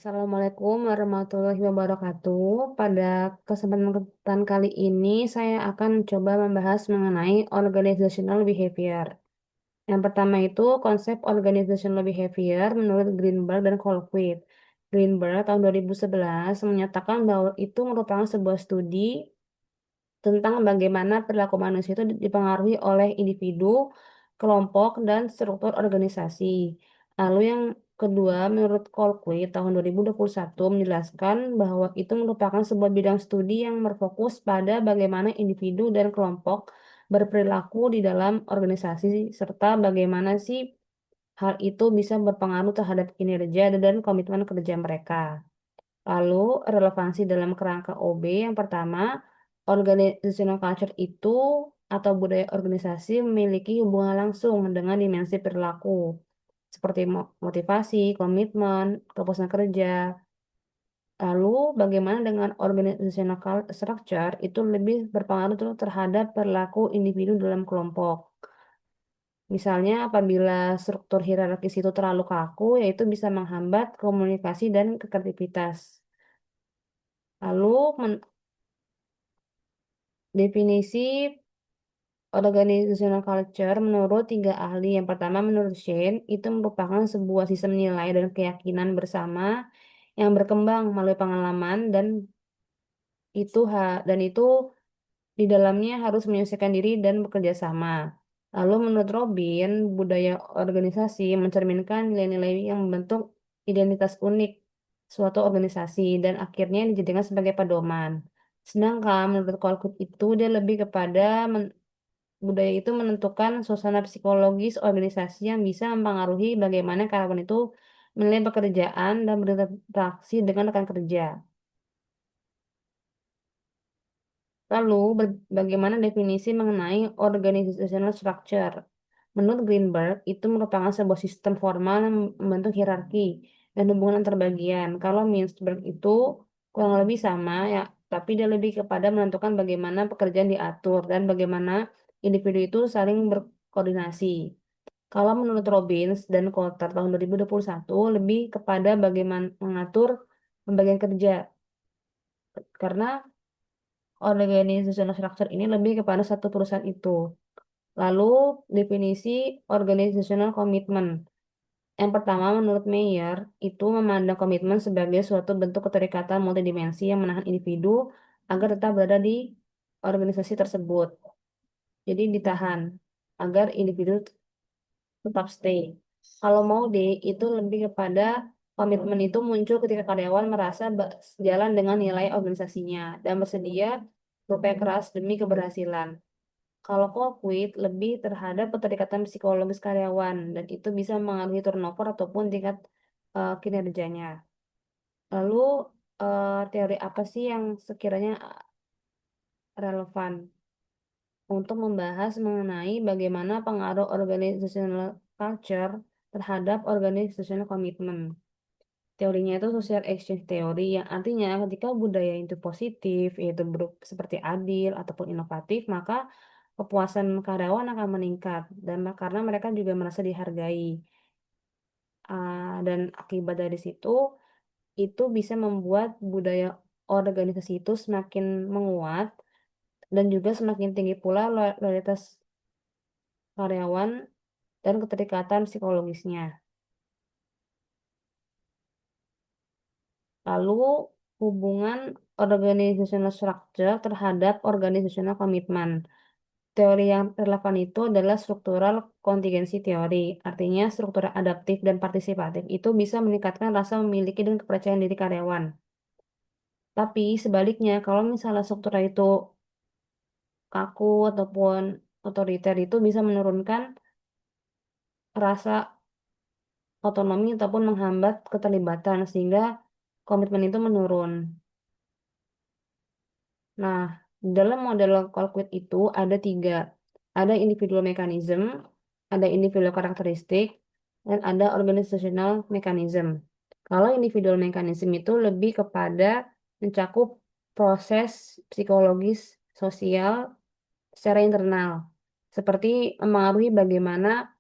Assalamualaikum warahmatullahi wabarakatuh. Pada kesempatan kali ini, saya akan coba membahas mengenai organizational behavior. Yang pertama itu konsep organizational behavior menurut Greenberg dan Colquitt. Greenberg tahun 2011 menyatakan bahwa itu merupakan sebuah studi tentang bagaimana perilaku manusia itu dipengaruhi oleh individu, kelompok, dan struktur organisasi. Lalu yang kedua, menurut Colquitt tahun 2021 menjelaskan bahwa itu merupakan sebuah bidang studi yang berfokus pada bagaimana individu dan kelompok berperilaku di dalam organisasi serta bagaimana sih hal itu bisa berpengaruh terhadap kinerja dan komitmen kerja mereka. Lalu relevansi dalam kerangka OB yang pertama, organizational culture itu atau budaya organisasi memiliki hubungan langsung dengan dimensi perilaku seperti motivasi, komitmen, kepuasan kerja. Lalu bagaimana dengan organizational structure itu lebih berpengaruh tuh terhadap perilaku individu dalam kelompok. Misalnya apabila struktur hierarkis itu terlalu kaku, yaitu bisa menghambat komunikasi dan kreativitas. Lalu definisi organizational culture menurut tiga ahli. Yang pertama menurut Shane, itu merupakan sebuah sistem nilai dan keyakinan bersama yang berkembang melalui pengalaman dan itu di dalamnya harus menyelesaikan diri dan bekerja sama. Lalu menurut Robin, budaya organisasi mencerminkan nilai-nilai yang membentuk identitas unik suatu organisasi dan akhirnya dijadikan sebagai pedoman. Sedangkan menurut Colquitt itu dia lebih kepada budaya itu menentukan suasana psikologis organisasi yang bisa mempengaruhi bagaimana karyawan itu menilai pekerjaan dan berinteraksi dengan rekan kerja. Lalu, bagaimana definisi mengenai organizational structure? Menurut Greenberg, itu merupakan sebuah sistem formal yang membentuk hierarki dan hubungan antar bagian. Kalau Mintzberg itu kurang lebih sama ya, tapi dia lebih kepada menentukan bagaimana pekerjaan diatur dan bagaimana individu itu saling berkoordinasi. Kalau menurut Robbins dan Coulter tahun 2021 lebih kepada bagaimana mengatur pembagian kerja. Karena organizational structure ini lebih kepada satu perusahaan itu. Lalu definisi organizational commitment. Yang pertama, menurut Mayer, itu memandang komitmen sebagai suatu bentuk keterikatan multidimensi yang menahan individu agar tetap berada di organisasi tersebut. Jadi ditahan agar individu tetap stay. Kalau mau D, itu lebih kepada komitmen itu muncul ketika karyawan merasa sejalan dengan nilai organisasinya dan bersedia berupaya keras demi keberhasilan. Kalau COVID lebih terhadap keterikatan psikologis karyawan dan itu bisa mengaruhi turnover ataupun tingkat kinerjanya. Lalu teori apa sih yang sekiranya relevan untuk membahas mengenai bagaimana pengaruh organizational culture terhadap organizational commitment? Teorinya itu social exchange theory yang artinya ketika budaya itu positif, yaitu seperti adil ataupun inovatif, maka kepuasan karyawan akan meningkat dan karena mereka juga merasa dihargai. Dan akibat dari situ itu bisa membuat budaya organisasi itu semakin menguat dan juga semakin tinggi pula loyalitas karyawan dan keterikatan psikologisnya. Lalu hubungan organizational structure terhadap organizational commitment. Teori yang relevan itu adalah struktural kontingensi teori. Artinya struktural adaptif dan partisipatif itu bisa meningkatkan rasa memiliki dan kepercayaan diri karyawan. Tapi sebaliknya, kalau misalnya struktur itu kaku ataupun otoriter itu bisa menurunkan rasa otonomi ataupun menghambat keterlibatan sehingga komitmen itu menurun. Nah, dalam model Colquitt itu ada tiga. Ada individual mechanism, ada individual karakteristik, dan ada organizational mechanism. Kalau individual mechanism itu lebih kepada mencakup proses psikologis, sosial, secara internal. Seperti mempengaruhi bagaimana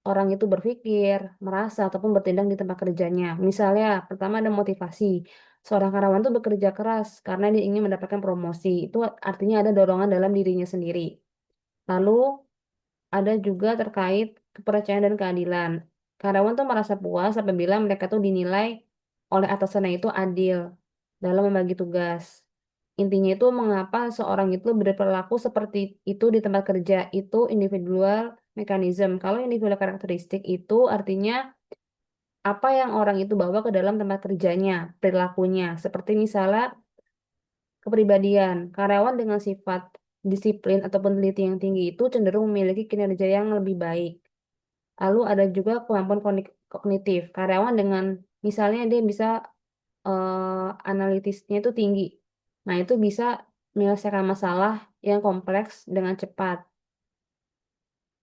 orang itu berpikir, merasa, ataupun bertindak di tempat kerjanya. Misalnya, pertama ada motivasi. Seorang karyawan itu bekerja keras karena dia ingin mendapatkan promosi. Itu artinya ada dorongan dalam dirinya sendiri. Lalu ada juga terkait kepercayaan dan keadilan. Karyawan tuh merasa puas apabila mereka tuh dinilai oleh atasannya itu adil dalam membagi tugas. Intinya itu mengapa seorang itu berperilaku seperti itu di tempat kerja itu individual mechanism. Kalau individual karakteristik itu artinya apa yang orang itu bawa ke dalam tempat kerjanya, perilakunya. Seperti misalnya kepribadian. Karyawan dengan sifat disiplin ataupun teliti yang tinggi itu cenderung memiliki kinerja yang lebih baik. Lalu ada juga kemampuan kognitif. Karyawan dengan misalnya dia bisa analitisnya itu tinggi. Nah, itu bisa menyelesaikan masalah yang kompleks dengan cepat.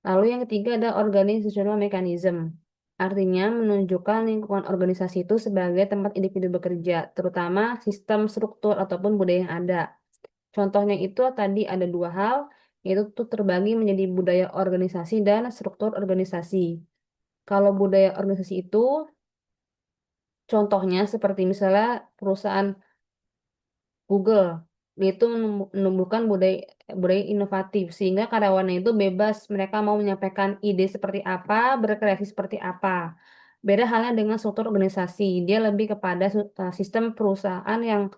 Lalu yang ketiga ada organizational mechanism. Artinya menunjukkan lingkungan organisasi itu sebagai tempat individu bekerja, terutama sistem struktur ataupun budaya yang ada. Contohnya itu tadi ada dua hal, yaitu tuh terbagi menjadi budaya organisasi dan struktur organisasi. Kalau budaya organisasi itu contohnya seperti misalnya perusahaan Google, dia itu menumbuhkan budaya budaya inovatif sehingga karyawannya itu bebas mereka mau menyampaikan ide seperti apa, berkreasi seperti apa. Beda halnya dengan struktur organisasi, dia lebih kepada sistem perusahaan yang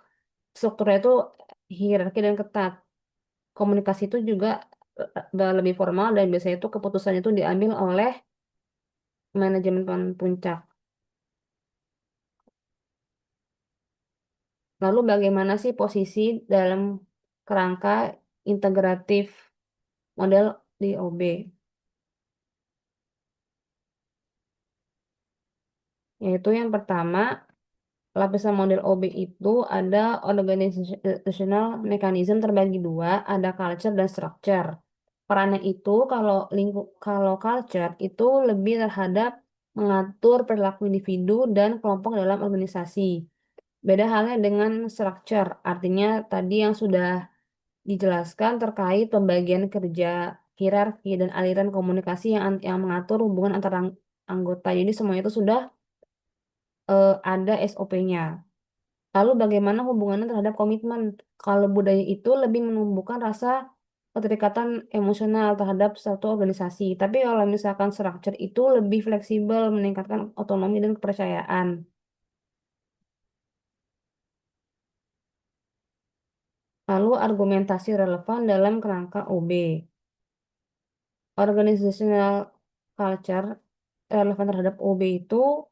strukturnya itu hierarki dan ketat. Komunikasi itu juga lebih formal dan biasanya itu keputusan itu diambil oleh manajemen puncak. Lalu bagaimana sih posisi dalam kerangka integratif model di OB? Yaitu yang pertama, lapisan model OB itu ada organizational mechanism terbagi dua, ada culture dan structure. Perannya itu kalau culture itu lebih terhadap mengatur perilaku individu dan kelompok dalam organisasi. Beda halnya dengan structure, artinya tadi yang sudah dijelaskan terkait pembagian kerja, hierarki, dan aliran komunikasi yang mengatur hubungan antara anggota. Jadi semuanya itu sudah ada SOP-nya. Lalu bagaimana hubungannya terhadap komitmen? Kalau budaya itu lebih menumbuhkan rasa keterikatan emosional terhadap satu organisasi. Tapi kalau misalkan structure itu lebih fleksibel, meningkatkan otonomi dan kepercayaan. Lalu argumentasi relevan dalam kerangka OB. Organizational culture relevan terhadap OB itu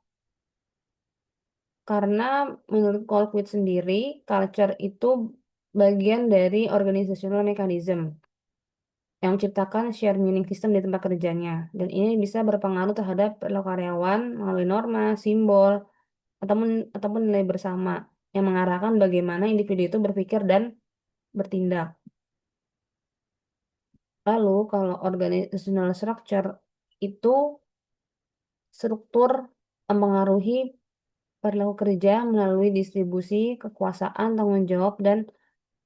karena menurut Colquitt sendiri, culture itu bagian dari organizational mechanism yang menciptakan share meaning system di tempat kerjanya. Dan ini bisa berpengaruh terhadap perilaku karyawan melalui norma, simbol, ataupun ataupun nilai bersama yang mengarahkan bagaimana individu itu berpikir dan bertindak. Lalu kalau organizational structure itu struktur mempengaruhi perilaku kerja melalui distribusi kekuasaan, tanggung jawab, dan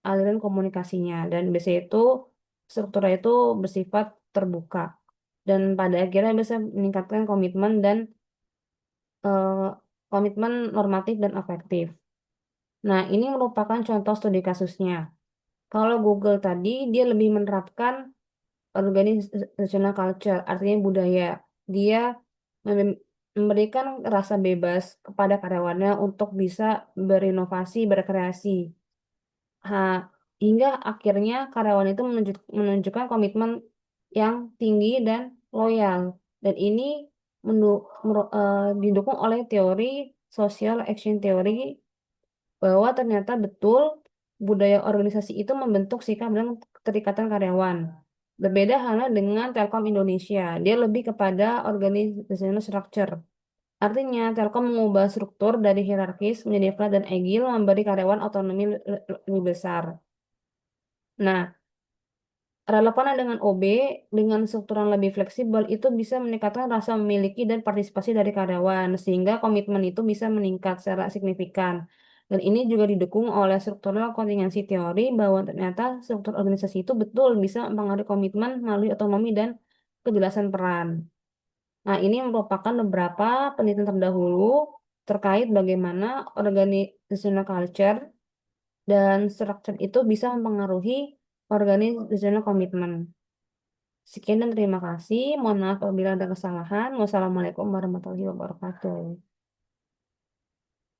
aliran komunikasinya. Dan biasanya itu strukturnya itu bersifat terbuka. Dan pada akhirnya bisa meningkatkan eh, komitmen normatif dan efektif. Nah, ini merupakan contoh studi kasusnya. Kalau Google tadi, dia lebih menerapkan organizational culture, artinya budaya. Dia memberikan rasa bebas kepada karyawannya untuk bisa berinovasi, berkreasi. Ha- Hingga akhirnya karyawan itu menunjukkan komitmen yang tinggi dan loyal. Dan ini didukung oleh teori social action theory bahwa ternyata betul budaya organisasi itu membentuk sikap dan keterikatan karyawan. Berbeda halnya dengan Telkom Indonesia, dia lebih kepada organizational structure. Artinya, Telkom mengubah struktur dari hierarkis menjadi flat dan agile, memberi karyawan otonomi lebih besar. Nah, relevan dengan OB, dengan struktur yang lebih fleksibel, itu bisa meningkatkan rasa memiliki dan partisipasi dari karyawan, sehingga komitmen itu bisa meningkat secara signifikan. Dan ini juga didukung oleh struktural kontingensi teori bahwa ternyata struktur organisasi itu betul bisa mempengaruhi komitmen melalui otonomi dan kejelasan peran. Nah, ini merupakan beberapa penelitian terdahulu terkait bagaimana organizational culture dan structure itu bisa mempengaruhi organizational commitment. Sekian dan terima kasih. Mohon maaf apabila ada kesalahan. Wassalamualaikum warahmatullahi wabarakatuh.